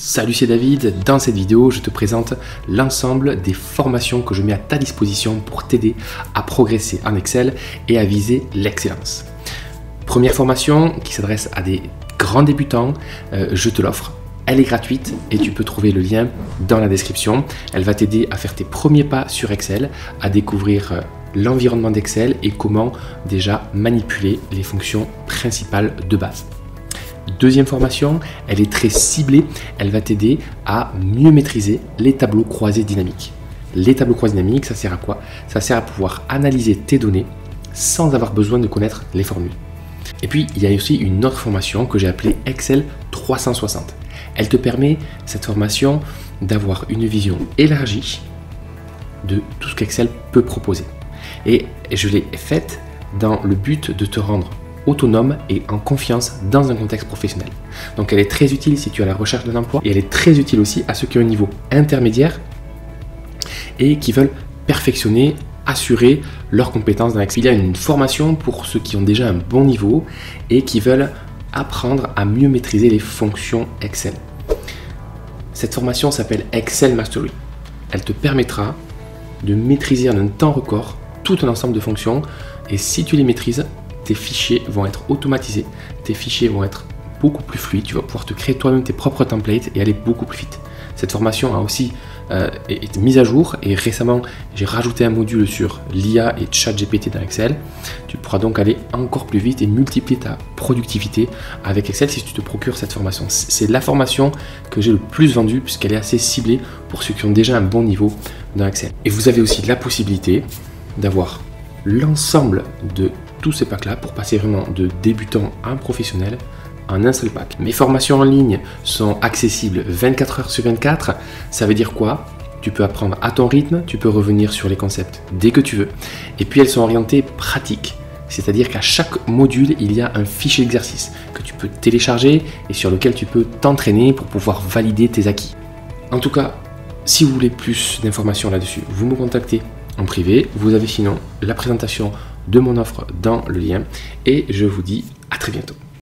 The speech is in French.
Salut, c'est David. Dans cette vidéo, je te présente l'ensemble des formations que je mets à ta disposition pour t'aider à progresser en Excel et à viser l'excellence. Première formation qui s'adresse à des grands débutants, je te l'offre. Elle est gratuite et tu peux trouver le lien dans la description. Elle va t'aider à faire tes premiers pas sur Excel, à découvrir l'environnement d'Excel et comment déjà manipuler les fonctions principales de base. Deuxième formation, elle est très ciblée, elle va t'aider à mieux maîtriser les tableaux croisés dynamiques. Les tableaux croisés dynamiques, ça sert à quoi? Ça sert à pouvoir analyser tes données sans avoir besoin de connaître les formules. Et puis, il y a aussi une autre formation que j'ai appelée Excel 360. Elle te permet, cette formation, d'avoir une vision élargie de tout ce qu'Excel peut proposer. Et je l'ai faite dans le but de te rendre autonome et en confiance dans un contexte professionnel. Donc elle est très utile si tu es à la recherche d'un emploi et elle est très utile aussi à ceux qui ont un niveau intermédiaire et qui veulent perfectionner, assurer leurs compétences dans Excel. Il y a une formation pour ceux qui ont déjà un bon niveau et qui veulent apprendre à mieux maîtriser les fonctions Excel. Cette formation s'appelle Excel Mastery. Elle te permettra de maîtriser en un temps record tout un ensemble de fonctions et si tu les maîtrises, tes fichiers vont être automatisés, tes fichiers vont être beaucoup plus fluides, tu vas pouvoir te créer toi-même tes propres templates et aller beaucoup plus vite. Cette formation a aussi été mise à jour et récemment j'ai rajouté un module sur l'IA et ChatGPT dans Excel. Tu pourras donc aller encore plus vite et multiplier ta productivité avec Excel si tu te procures cette formation. C'est la formation que j'ai le plus vendue puisqu'elle est assez ciblée pour ceux qui ont déjà un bon niveau dans Excel. Et vous avez aussi la possibilité d'avoir l'ensemble de tous ces packs là pour passer vraiment de débutant à un professionnel en un seul pack. Mes formations en ligne sont accessibles 24 heures sur 24. Ça veut dire quoi? Tu peux apprendre à ton rythme, tu peux revenir sur les concepts dès que tu veux. Et puis elles sont orientées pratiques. C'est-à-dire qu'à chaque module, il y a un fichier d'exercice que tu peux télécharger et sur lequel tu peux t'entraîner pour pouvoir valider tes acquis. En tout cas, si vous voulez plus d'informations là-dessus, vous me contactez en privé. Vous avez sinon la présentation de mon offre dans le lien et je vous dis à très bientôt.